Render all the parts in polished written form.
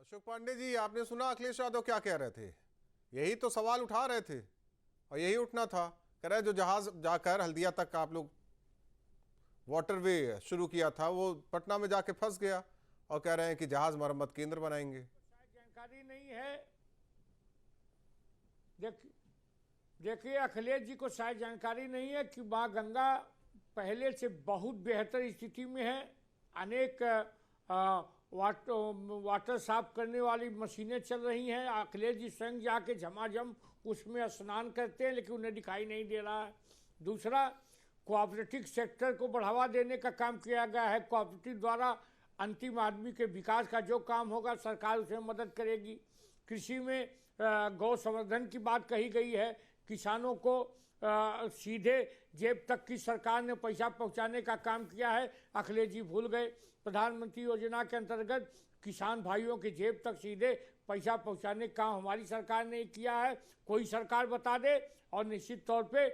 अशोक पांडे जी, आपने सुना अखिलेश यादव क्या कह रहे थे? यही तो सवाल उठा रहे थे और यही उठना था। कह रहे जो जहाज जाकर हल्दिया तक आप लोग वाटरवे शुरू किया था वो पटना में जाके फंस गया और कह रहे हैं कि जहाज मरम्मत केंद्र बनाएंगे। जानकारी नहीं है। देखिए अखिलेश जी को शायद जानकारी नहीं है कि माँ गंगा पहले से बहुत बेहतर स्थिति में है। अनेक वाटर साफ करने वाली मशीनें चल रही हैं। अखिलेश जी स्वयं जाके झमाझम उसमें स्नान करते हैं, लेकिन उन्हें दिखाई नहीं दे रहा है। दूसरा, कोऑपरेटिव सेक्टर को बढ़ावा देने का काम किया गया है। कोऑपरेटिव द्वारा अंतिम आदमी के विकास का जो काम होगा सरकार उसमें मदद करेगी। कृषि में गौ संवर्धन की बात कही गई है। किसानों को सीधे जेब तक की सरकार ने पैसा पहुंचाने का काम किया है। अखिलेश जी भूल गए, प्रधानमंत्री योजना के अंतर्गत किसान भाइयों के जेब तक सीधे पैसा पहुंचाने का काम हमारी सरकार ने किया है। कोई सरकार बता दे। और निश्चित तौर पे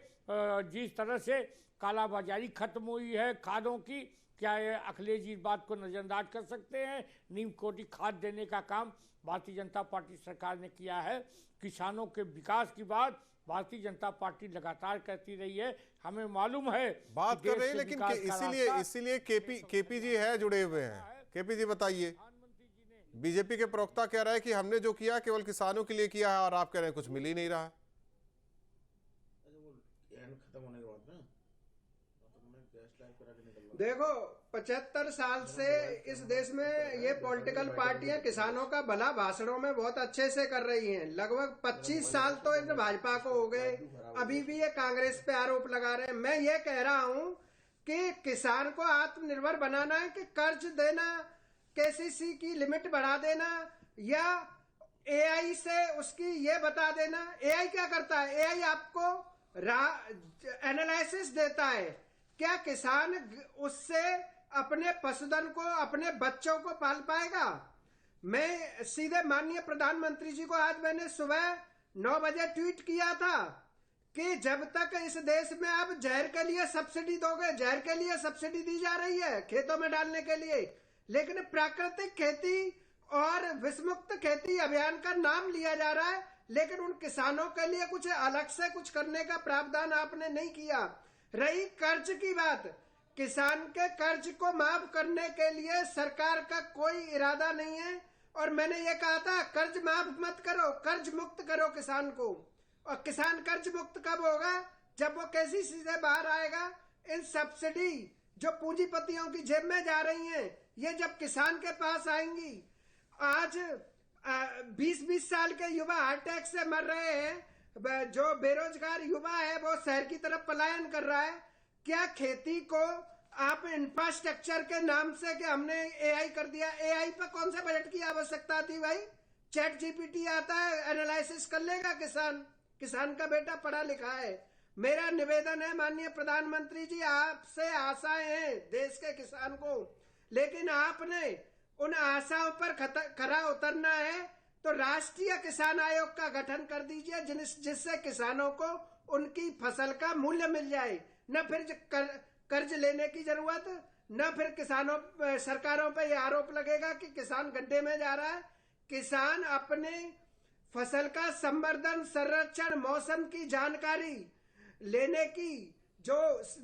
जिस तरह से कालाबाजारी खत्म हुई है खादों की, क्या ये अखिलेश जी इस बात को नजरअंदाज कर सकते हैं? नीम कोटी खाद देने का काम भारतीय जनता पार्टी सरकार ने किया है। किसानों के विकास की बात भारतीय जनता पार्टी लगातार करती रही है। हमें मालूम है बात कर रहे हैं, लेकिन इसीलिए केपी जी है जुड़े हुए हैं। केपी जी बताइए, बीजेपी के प्रवक्ता कह रहा है कि हमने जो किया केवल किसानों के लिए किया है और आप कह रहे हैं कुछ मिल ही नहीं रहा। खत्म होने के बाद ना देखो 75 साल से इस देश में ये पॉलिटिकल पार्टियां किसानों का भला भाषणों में बहुत अच्छे से कर रही हैं। लगभग 25 साल तो इन भाजपा को हो गए, अभी भी ये कांग्रेस पे आरोप लगा रहे हैं। मैं ये कह रहा हूं कि किसान को आत्मनिर्भर बनाना है कि कर्ज देना, केसीसी की लिमिट बढ़ा देना, या एआई से उसकी ये बता देना। एआई क्या करता है? एआई आपको एनालिसिस देता है। क्या किसान उससे अपने पशुधन को, अपने बच्चों को पाल पाएगा? मैं सीधे माननीय प्रधानमंत्री जी को आज मैंने सुबह 9 बजे ट्वीट किया था कि जब तक इस देश में आप जहर के लिए सब्सिडी दोगे, जहर के लिए सब्सिडी दी जा रही है खेतों में डालने के लिए, लेकिन प्राकृतिक खेती और विषमुक्त खेती अभियान का नाम लिया जा रहा है, लेकिन उन किसानों के लिए कुछ अलग से कुछ करने का प्रावधान आपने नहीं किया। रही कर्ज की बात, किसान के कर्ज को माफ करने के लिए सरकार का कोई इरादा नहीं है। और मैंने ये कहा था कर्ज माफ मत करो, कर्ज मुक्त करो किसान को। और किसान कर्ज मुक्त कब होगा? जब वो केसीसी से बाहर आएगा। इन सब्सिडी जो पूंजीपतियों की जेब में जा रही हैं, ये जब किसान के पास आएंगी। आज 20-20 साल के युवा हार्ट अटैक से मर रहे हैं। जो बेरोजगार युवा है वो शहर की तरफ पलायन कर रहा है। क्या खेती को आप इंफ्रास्ट्रक्चर के नाम से कि हमने एआई कर दिया? एआई पर कौन से बजट की आवश्यकता थी भाई? चैट जीपीटी आता है, एनालिसिस कर लेगा किसान का बेटा पढ़ा लिखा है। मेरा निवेदन है माननीय प्रधानमंत्री जी, आपसे आशाएं हैं देश के किसान को, लेकिन आपने उन आशाओं पर खरा उतरना है तो राष्ट्रीय किसान आयोग का गठन कर दीजिए, जिससे किसानों को उनकी फसल का मूल्य मिल जाए। न फिर कर्ज लेने की जरूरत, न फिर किसानों सरकारों पे ये आरोप लगेगा कि किसान गड्ढे में जा रहा है। किसान अपने फसल का संवर्धन, संरक्षण, मौसम की जानकारी लेने की जो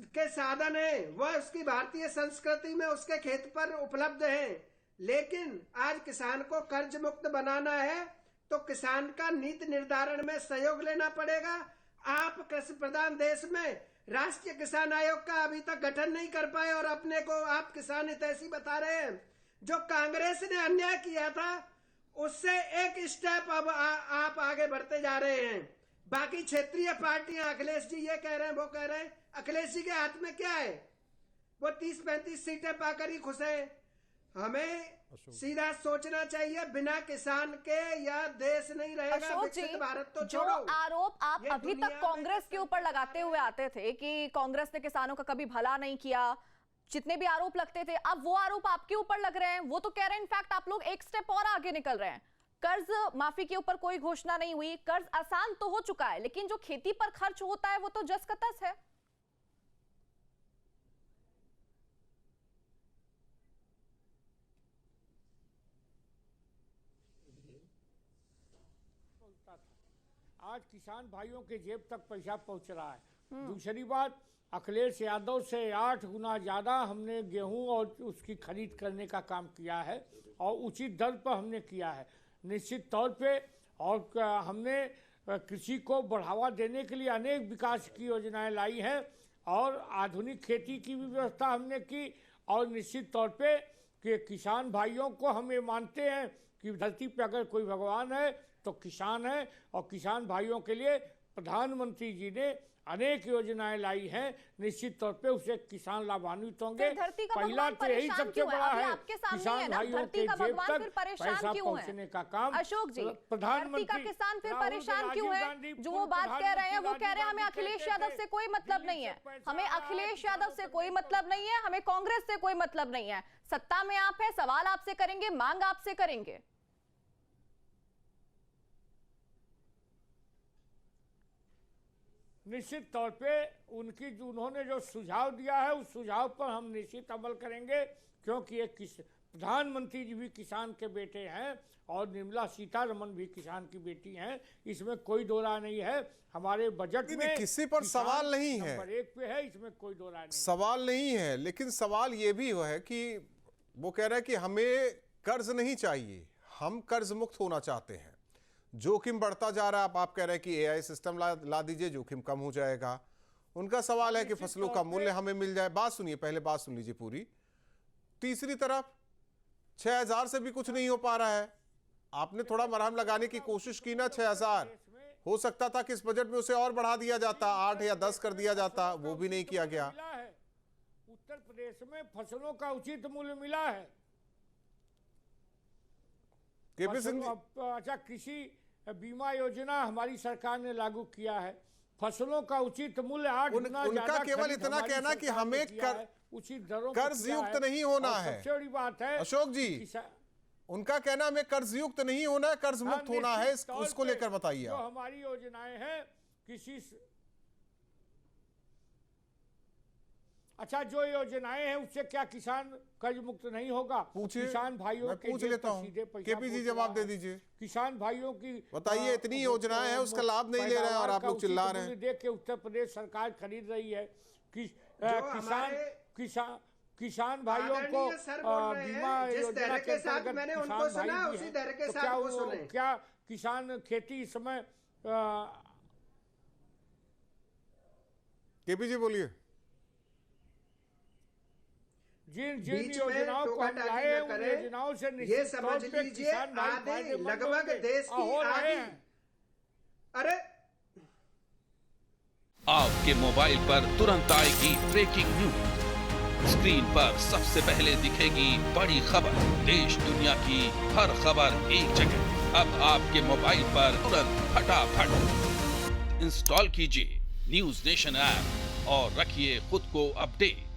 के साधन है वह उसकी भारतीय संस्कृति में उसके खेत पर उपलब्ध है। लेकिन आज किसान को कर्ज मुक्त बनाना है तो किसान का नीति निर्धारण में सहयोग लेना पड़ेगा। आप कृषि प्रधान देश में राष्ट्रीय किसान आयोग का अभी तक गठन नहीं कर पाए और अपने को आप किसान हितैषी बता रहे हैं। जो कांग्रेस ने अन्याय किया था उससे एक स्टेप अब आप आगे बढ़ते जा रहे हैं। बाकी क्षेत्रीय पार्टियां, अखिलेश जी ये कह रहे हैं, वो कह रहे हैं, अखिलेश जी के हाथ में क्या है? वो 30-35 सीटें पाकर ही खुश है। हमें सीधा सोचना चाहिए, बिना किसान के यह देश नहीं रहेगा। विकसित भारत तो जो आरोप आप अभी तक कांग्रेस के ऊपर लगाते हुए आते थे कि कांग्रेस ने किसानों का कभी भला नहीं किया, जितने भी आरोप लगते थे, अब वो आरोप आपके ऊपर लग रहे हैं। वो तो कह रहे हैं इनफैक्ट आप लोग एक स्टेप और आगे निकल रहे हैं। कर्ज माफी के ऊपर कोई घोषणा नहीं हुई, कर्ज आसान तो हो चुका है, लेकिन जो खेती पर खर्च होता है वो तो जस का तस है। होता था, आज किसान भाइयों के जेब तक पैसा पहुंच रहा है। दूसरी बात, अखिलेश यादव से 8 गुना ज़्यादा हमने गेहूं और उसकी खरीद करने का काम किया है और उचित दर पर हमने किया है निश्चित तौर पे। और हमने कृषि को बढ़ावा देने के लिए अनेक विकास की योजनाएं लाई हैं और आधुनिक खेती की भी व्यवस्था हमने की। और निश्चित तौर पे कि किसान भाइयों को हम ये मानते हैं कि धरती पे अगर कोई भगवान है तो किसान है, और किसान भाइयों के लिए प्रधानमंत्री जी ने अनेक योजनाएं लाई हैं। निश्चित तौर पे उससे किसान लाभान्वित होंगे। धरती का पहला भगवान तो यही परेशान सबसे क्यों है? बड़ा अभी है आपके सामने किसान है ना, भाइयों धरती के का जेब भगवान फिर तक परेशान पैसा क्यों है? पहुंचने का काम। अशोक जी, धरती प्रधानमंत्री का किसान फिर राहुल परेशान गांधी, क्यों है? राजीव गांधी, जो वो बात कह रहे हैं वो कह रहे हैं हमें राजीव अखिलेश गांधी यादव कहते से थे, कोई मतलब नहीं है, दिल्ली से हमें पैसा अखिलेश आया, यादव से कोई मतलब नहीं है, हमें कांग्रेस से कोई मतलब नहीं है। सत्ता में आप है, सवाल आपसे करेंगे, मांग आपसे करेंगे। निश्चित तौर पे उन्होंने जो सुझाव दिया है उस सुझाव पर हम निश्चित अमल करेंगे, क्योंकि एक प्रधानमंत्री जी भी किसान के बेटे हैं और निर्मला सीतारमण भी किसान की बेटी हैं, इसमें कोई दो राय नहीं है। हमारे बजट में किसी पर सवाल नहीं है, नंबर 1 पे है, इसमें कोई दो राय नहीं। सवाल नहीं है, लेकिन सवाल ये भी है कि वो कह रहे हैं कि हमें कर्ज नहीं चाहिए, हम कर्ज मुक्त होना चाहते हैं। जोखिम बढ़ता जा रहा है, आप कह रहे हैं कि एआई सिस्टम ला दीजिए, जोखिम कम हो जाएगा। उनका सवाल है कि फसलों का मूल्य हमें मिल जाए। बात सुनिए, पहले बात सुन लीजिए पूरी। तीसरी तरफ 6000 से भी कुछ नहीं हो पा रहा है। आपने थोड़ा मरहम लगाने की कोशिश की ना, 6000 हो सकता था कि इस बजट में उसे और बढ़ा दिया जाता, 8 या 10 कर दिया जाता, वो भी नहीं किया गया। उत्तर प्रदेश में फसलों का उचित मूल्य मिला है। केपी सिंह, अच्छा, कृषि बीमा योजना हमारी सरकार ने लागू किया है, फसलों का उचित मूल्य 8 गुना उनका केवल इतना कहना कि हमें उचित दरों कर्ज युक्त नहीं होना है। सबसे बड़ी बात है अशोक जी, उनका कहना हमें कर्ज युक्त नहीं होना है, कर्ज मुक्त होना है, उसको लेकर बताइए। जो हमारी योजनाएं हैं किसी अच्छा, जो योजनाएं हैं उससे क्या किसान कर्ज मुक्त नहीं होगा? पूछिए, किसान भाइयों मैं पूछ लेता हूं। केपी जी जवाब दे दीजिए, किसान भाइयों की बताइए। इतनी योजनाएं हैं, उसका लाभ नहीं ले रहे हैं और आप लोग चिल्ला रहे हैं। देख के उत्तर प्रदेश सरकार खरीद रही है कि किसान भाइयों को बीमा योजना के साथ मैंने उनको सुना, उसी दर के साथ वो सुने। क्या किसान खेती इस समय केपी जी बोलिए। जिन योजनाओं को हम लाए हैं उन योजनाओं से ये समझ लीजिए आधे लगभग देश की आधी। अरे आपके मोबाइल पर तुरंत आएगी ब्रेकिंग न्यूज, स्क्रीन पर सबसे पहले दिखेगी बड़ी खबर, देश दुनिया की हर खबर एक जगह। अब आपके मोबाइल पर तुरंत फटाफट इंस्टॉल कीजिए न्यूज नेशन ऐप और रखिए खुद को अपडेट।